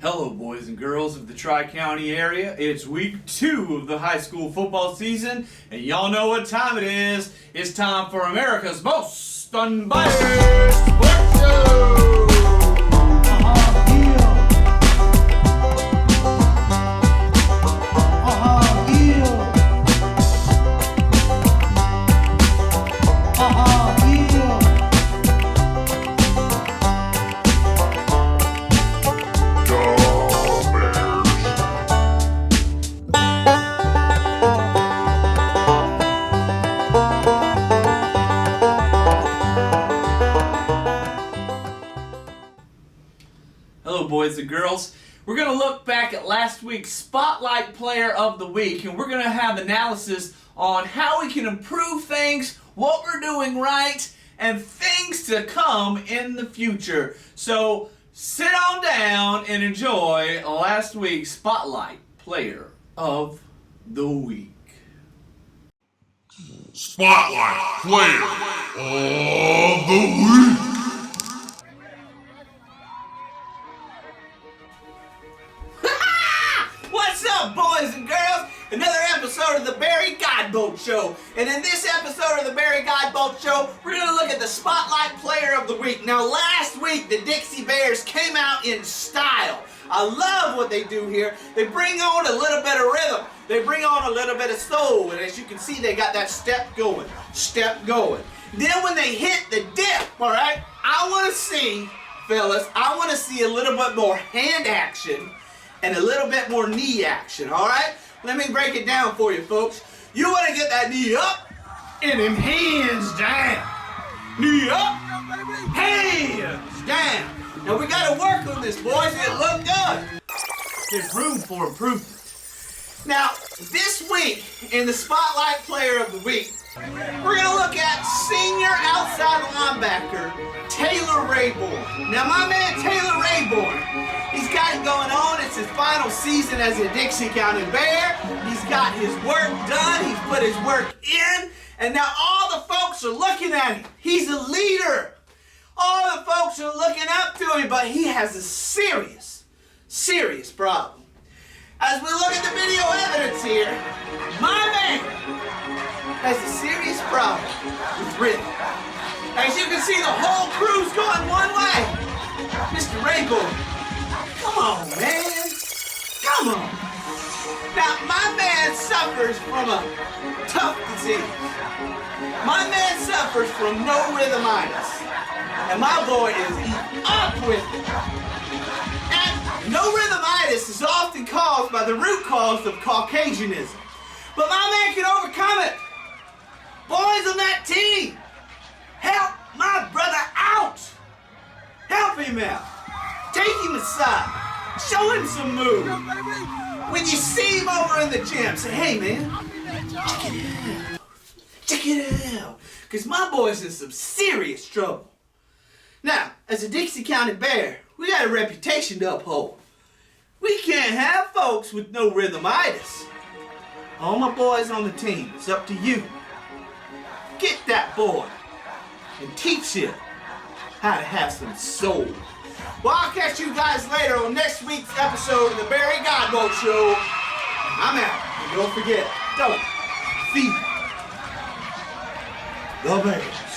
Hello, boys and girls of the Tri-County area. It's week 2 of the high school football season, and y'all know what time it is. It's time for America's most unbiased sports show! Hello, boys and girls. We're going to look back at last week's Spotlight Player of the Week, and we're going to have analysis on how we can improve things, what we're doing right, and things to come in the future. So sit on down and enjoy last week's Spotlight Player of the Week. Spotlight Player of the Week. What's up, boys and girls? Another episode of the Barry Godbolt Show. And in this episode of the Barry Godbolt Show, we're going to look at the Spotlight Player of the Week. Now, last week, the Dixie Bears came out in style. I love what they do here. They bring on a little bit of rhythm. They bring on a little bit of soul. And as you can see, they got that step going. Then when they hit the dip, all right, I want to see, fellas, I want to see a little bit more hand action and a little bit more knee action, all right? Let me break it down for you, folks. You want to get that knee up and them hands down. Knee up, hands down. Now, we got to work on this, boys. It look good. There's room for improvement. Now, this week, in the Spotlight Player of the Week, we're going to look at senior outside linebacker, Taylor Rayborn. Now, my man Taylor Rayborn, he's got it going on. It's his final season as a Dixie County Bear. He's got his work done. He's put his work in. And now all the folks are looking at him. He's a leader. All the folks are looking up to him, but he has a serious problem. As we look at the video evidence here, my man has a serious problem with rhythm. As you can see, the whole crew's going one way. Mr. Rayborn, come on, man. Come on. Now, my man suffers from a tough disease. My man suffers from no rhythmitis. And my boy is eating up with it. And no rhythmitis is often caused by the root cause of Caucasianism. But my man can overcome it. Boys on that team, help my brother out. Help him out. Take him aside. Show him some moves. When you see him over in the gym, say, hey man, check it out. Because my boy's in some serious trouble. Now, as a Dixie County Bear, we got a reputation to uphold. We can't have folks with no rhythmitis. All my boys on the team, it's up to you. Get that boy and teach him how to have some soul. Well, I'll catch you guys later on next week's episode of the Barry Godbolt Show. I'm out. And don't forget, don't feed the Bears.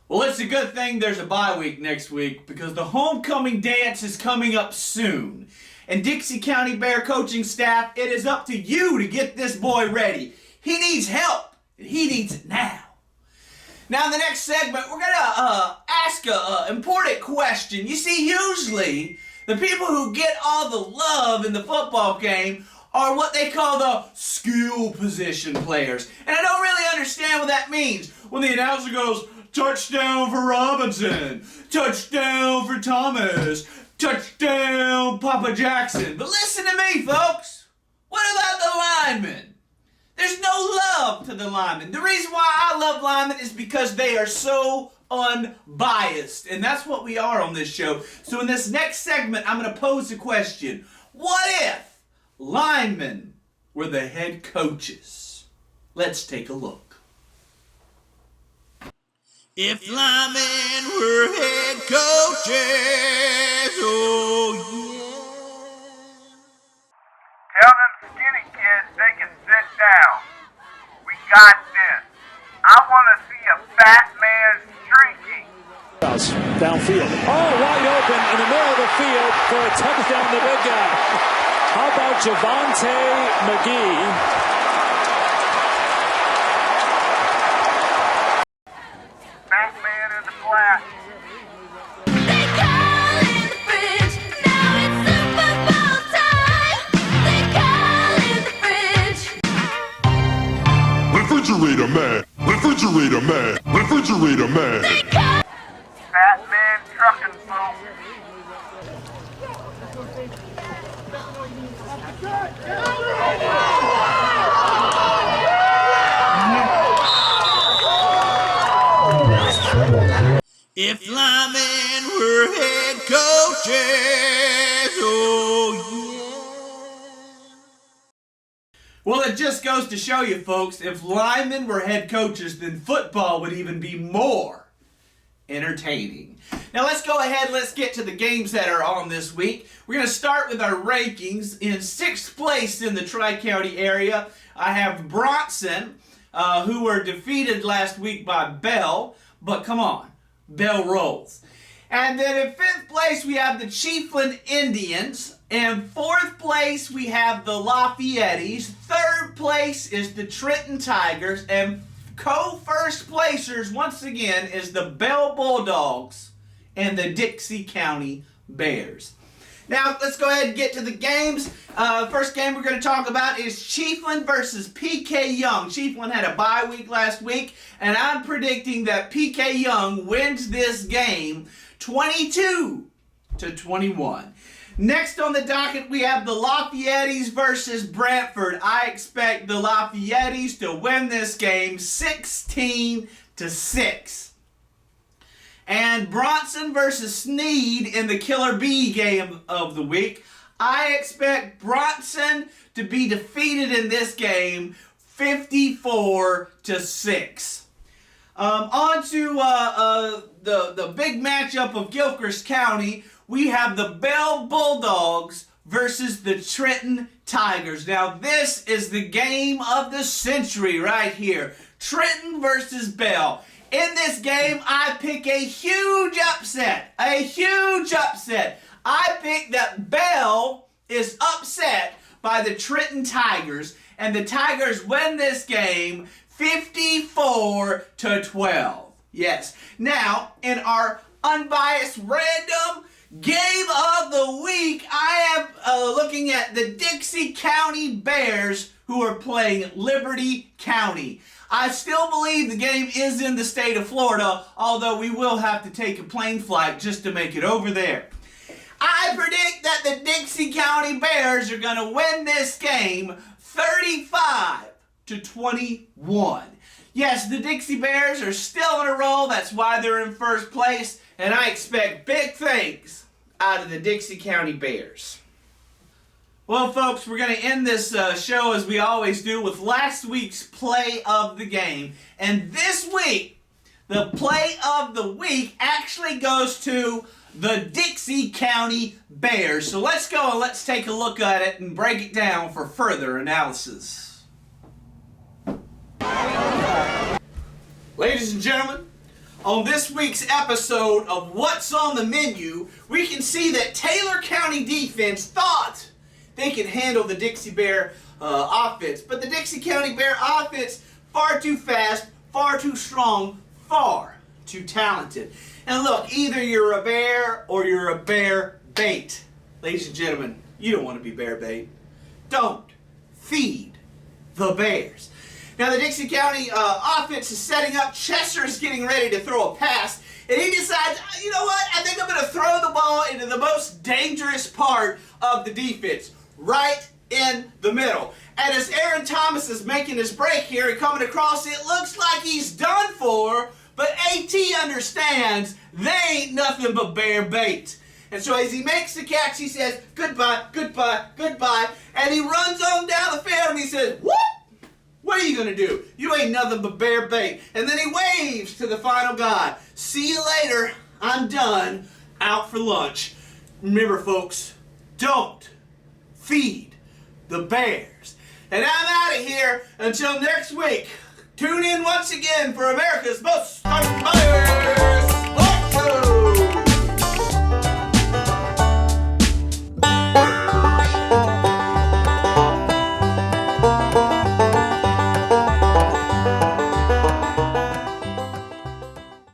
Well, it's a good thing there's a bye week next week because the homecoming dance is coming up soon. And Dixie County Bear coaching staff, it is up to you to get this boy ready. He needs help, and he needs it now. Now, in the next segment, we're going to ask an important question. You see, usually, the people who get all the love in the football game are what they call the skill position players. And I don't really understand what that means. When the announcer goes, touchdown for Robinson, touchdown for Thomas, touchdown Papa Jackson. But listen to me, folks. What about the linemen? There's no love to the linemen. The reason why I love linemen is because they are so unbiased. And that's what we are on this show. So in this next segment, I'm going to pose a question. What if linemen were the head coaches. Let's take a look. If linemen were head coaches, oh yeah. Tell them skinny kids they can sit down. We got this. I want to see a fat man streaking. Downfield. Oh, wide open in the middle of the field for a touchdown, the big guy. How about Javonte McGee? Fat man in the flat. They call in the fridge, now it's Super Bowl time. They call in the fridge. Refrigerator man. Refrigerator man. Refrigerator man. They call. Fat man trucking folk. If linemen were head coaches, oh yeah. Well, it just goes to show you, folks, if linemen were head coaches, then football would even be more entertaining. Now, let's go ahead. Let's get to the games that are on this week. We're going to start with our rankings. In 6th place in the Tri-County area, I have Bronson, who were defeated last week by Bell. But come on, Bell rolls. And then in 5th place, we have the Chiefland Indians. In 4th place, we have the Lafayette's. 3rd place is the Trenton Tigers. And co-first placers, once again, is the Bell Bulldogs and the Dixie County Bears. Now, let's go ahead and get to the games. First game we're going to talk about is Chiefland versus PK Young. Chiefland had a bye week last week, and I'm predicting that PK Young wins this game 22-21. Next on the docket, we have the Lafayette's versus Brantford. I expect the Lafayette's to win this game 16-6. And Bronson versus Sneed in the Killer Bee game of the week. I expect Bronson to be defeated in this game 54-6. On to the big matchup of Gilchrist County. We have the Bell Bulldogs versus the Trenton Tigers. Now, this is the game of the century right here. Trenton versus Bell. In this game, I pick a huge upset. A huge upset. I pick that Bell is upset by the Trenton Tigers, and the Tigers win this game 54-12. Yes. Now, in our unbiased random game of the week, I am looking at the Dixie County Bears, who are playing Liberty County. I still believe the game is in the state of Florida, although we will have to take a plane flight just to make it over there. I predict that the Dixie County Bears are going to win this game 35-21. Yes, the Dixie Bears are still on a roll. That's why they're in first place, and I expect big things out of the Dixie County Bears. Well, folks, we're going to end this show as we always do with last week's play of the game. And this week, the play of the week actually goes to the Dixie County Bears. So let's go and let's take a look at it and break it down for further analysis. Ladies and gentlemen, on this week's episode of What's on the Menu, we can see that Taylor County defense thought they could handle the Dixie Bear offense. But the Dixie County Bear offense, far too fast, far too strong, far too talented. And look, either you're a bear or you're a bear bait. Ladies and gentlemen, you don't want to be bear bait. Don't feed the Bears. Now the Dixie County offense is setting up. Chester is getting ready to throw a pass. And he decides, you know what? I think I'm going to throw the ball into the most dangerous part of the defense. Right in the middle. And as Aaron Thomas is making his break here and coming across, it looks like he's done for, but AT understands they ain't nothing but bear bait. And so as he makes the catch, he says, goodbye, goodbye, goodbye, and he runs on down the field and he says, "What? What are you gonna do? You ain't nothing but bear bait." And then he waves to the final guy. "See you later. I'm done. Out for lunch." Remember, folks, don't feed the bears. And I'm out of here until next week. Tune in once again for America's Most Fun Bears.